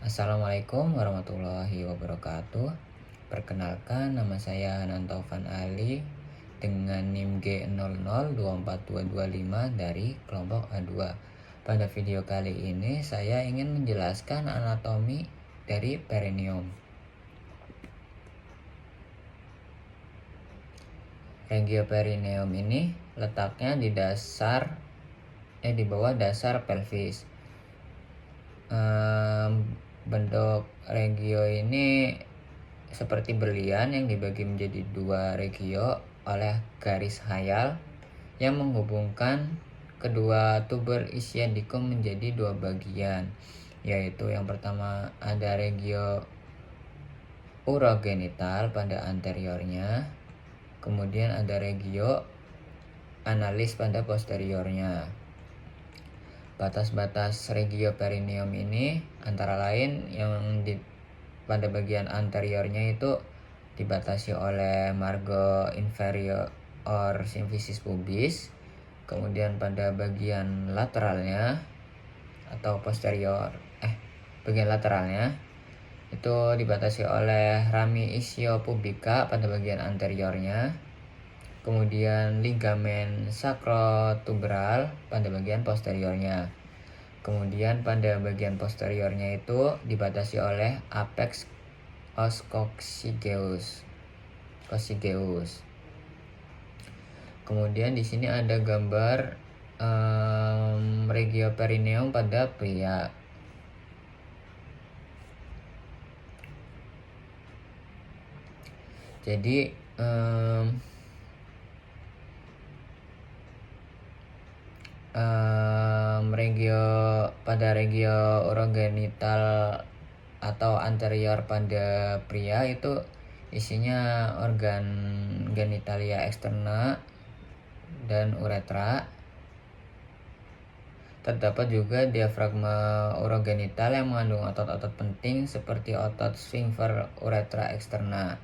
Assalamualaikum warahmatullahi wabarakatuh. Perkenalkan, nama saya Nantovan Ali dengan NIM G00242225 dari kelompok A2. Pada video kali ini saya ingin menjelaskan anatomi dari perineum. Regioperineum ini letaknya di bawah dasar pelvis. Bentuk regio ini seperti berlian yang dibagi menjadi dua regio oleh garis khayal yang menghubungkan kedua tuber ischiadicum menjadi dua bagian, yaitu yang pertama ada regio urogenital pada anteriornya, kemudian ada regio analis pada posteriornya. Batas-batas regioperineum ini antara lain yang pada bagian anteriornya itu dibatasi oleh margo inferior symphysis pubis, kemudian pada bagian lateralnya atau bagian lateralnya itu dibatasi oleh rami ischiopubica pada bagian anteriornya, kemudian ligamen sacrotuberal pada bagian posteriornya. Kemudian pada bagian posteriornya itu dibatasi oleh apex os coccygeus. Kemudian di sini ada gambar regioperineum pada pria. Jadi regio urogenital atau anterior pada pria itu isinya organ genitalia eksterna dan uretra. Terdapat juga diafragma urogenital yang mengandung otot-otot penting seperti otot sphincter uretra eksterna.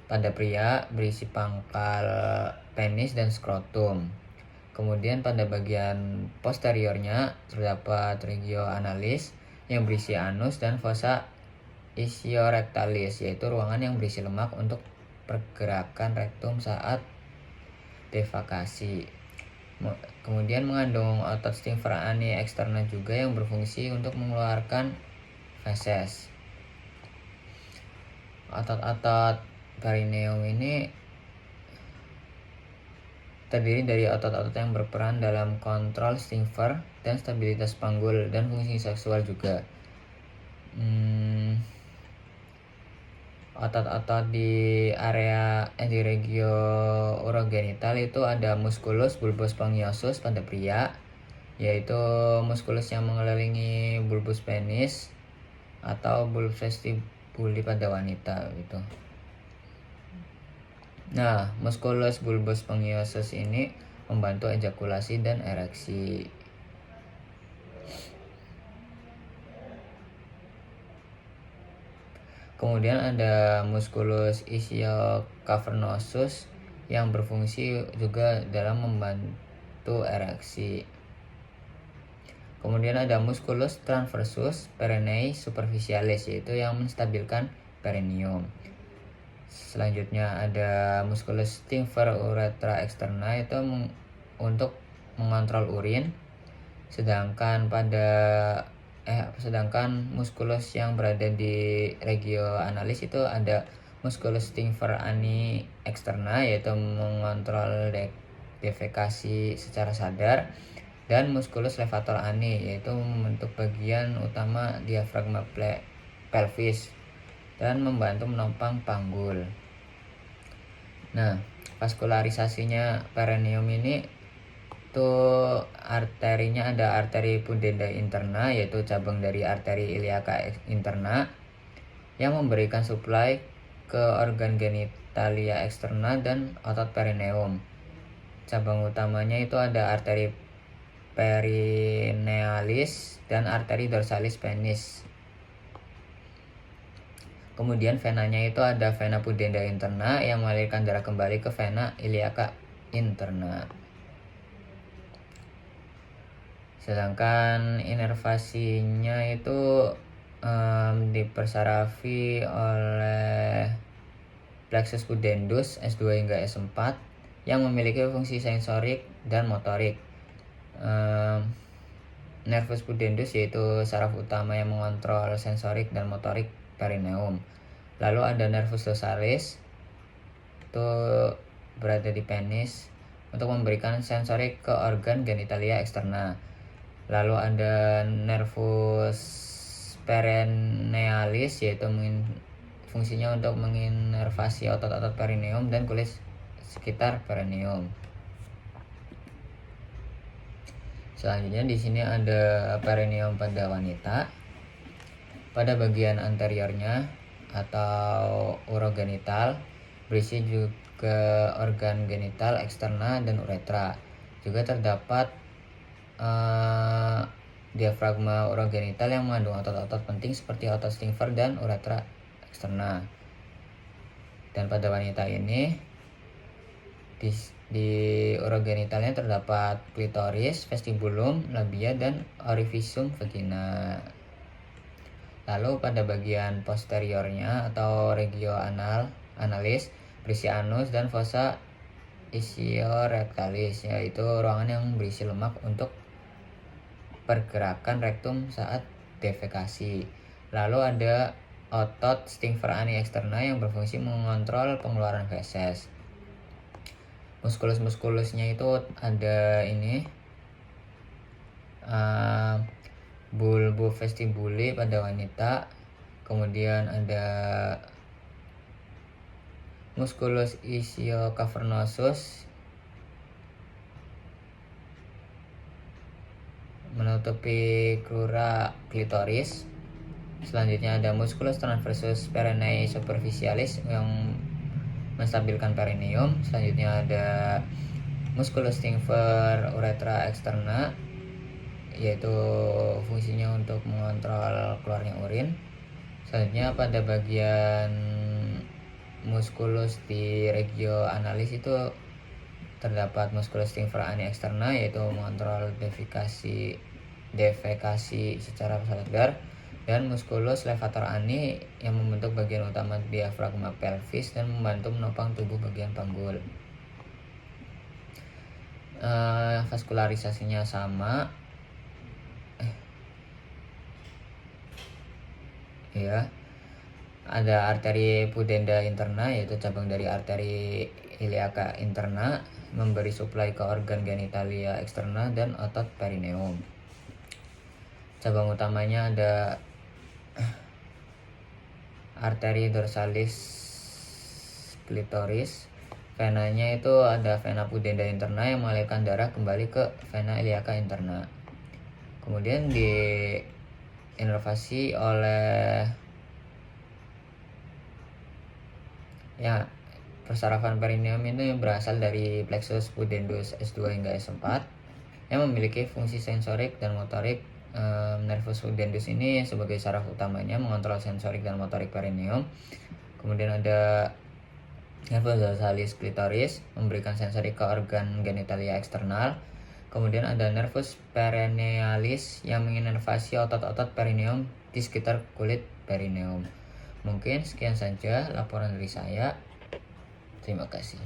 Pada pria berisi pangkal penis dan skrotum. Kemudian pada bagian posteriornya terdapat regio analis yang berisi anus dan fossa ischiorectalis, yaitu ruangan yang berisi lemak untuk pergerakan rektum saat defekasi. Kemudian mengandung otot sphincter ani eksterna juga yang berfungsi untuk mengeluarkan feses. Otot-otot perineum ini terdiri dari otot-otot yang berperan dalam kontrol sphincter dan stabilitas panggul dan fungsi seksual juga. Otot-otot di regio urogenital itu ada musculus bulbus spongiosus pada pria, yaitu musculus yang mengelilingi bulbus penis atau bulbus vestibuli pada wanita gitu. Nah, musculus bulbus spongiosus ini membantu ejakulasi dan ereksi. Kemudian ada musculus ischiocavernosus yang berfungsi juga dalam membantu ereksi. Kemudian ada musculus transversus perenei superficialis, yaitu yang menstabilkan perineum. Selanjutnya ada musculus sphincter uretra externa, itu untuk mengontrol urin. Sedangkan musculus yang berada di regio analis itu ada musculus sphincter ani externa, yaitu mengontrol defekasi secara sadar, dan musculus levator ani, yaitu membentuk bagian utama diafragma pelvis dan membantu menopang panggul. Nah, vaskularisasinya perineum ini tuh arterinya ada arteri pudenda interna, yaitu cabang dari arteri iliaca interna yang memberikan suplai ke organ genitalia eksterna dan otot perineum. Cabang utamanya itu ada arteri perinealis dan arteri dorsalis penis. Kemudian venanya itu ada vena pudenda interna yang mengalirkan darah kembali ke vena iliaca interna. Sedangkan inervasinya itu dipersarafi oleh plexus pudendus S2 hingga S4 yang memiliki fungsi sensorik dan motorik. Nervus pudendus yaitu saraf utama yang mengontrol sensorik dan motorik perineum. Lalu ada nervus dosalis, itu berada di penis untuk memberikan sensorik ke organ genitalia eksterna. Lalu ada nervus perennialis, yaitu fungsinya untuk menginervasi otot-otot perineum dan kulit sekitar perineum. Selanjutnya di sini ada perineum pada wanita. Pada bagian anteriornya atau urogenital berisi juga organ genital eksterna dan uretra. Juga terdapat diafragma urogenital yang mengandung otot-otot penting seperti otot Stinger dan uretra eksterna. Dan pada wanita ini di urogenitalnya terdapat klitoris, vestibulum, labia, dan orificium vagina. Lalu pada bagian posteriornya atau regio analis berisi anus dan fossa ischiorectalis, yaitu ruangan yang berisi lemak untuk pergerakan rektum saat defekasi. Lalu ada otot Stinger ani eksterna yang berfungsi mengontrol pengeluaran feses. Muskulus-muskulusnya itu ada ini bulbo vestibuli pada wanita, kemudian ada musculus ischiocavernosus menutupi crura klitoris. Selanjutnya ada musculus transversus perenniae superficialis yang menstabilkan perineum. Selanjutnya ada musculus Stinger uretra eksterna, yaitu fungsinya untuk mengontrol keluarnya urin. Selanjutnya pada bagian musculus di regio analis itu terdapat musculus Stinger ani eksterna, yaitu mengontrol defekasi secara sadar, dan musculus levator ani yang membentuk bagian utama diafragma pelvis dan membantu menopang tubuh bagian panggul. Vaskularisasinya sama, ya. Ada arteri pudenda interna, yaitu cabang dari arteri iliaca interna, memberi suplai ke organ genitalia eksterna dan otot perineum. Cabang utamanya ada arteri dorsalis klitoris. Venanya itu ada vena pudenda interna yang mengalirkan darah kembali ke vena iliaca interna. Kemudian diinervasi oleh persarafan perineum itu yang berasal dari plexus pudendus S2 hingga S4 yang memiliki fungsi sensorik dan motorik. Nervus pudendus ini sebagai saraf utamanya mengontrol sensorik dan motorik perineum. Kemudian ada nervus dorsalis klitoris memberikan sensorik ke organ genitalia eksternal. Kemudian ada nervus perennialis yang menginervasi otot-otot perineum di sekitar kulit perineum. Mungkin sekian saja laporan dari saya. Terima kasih.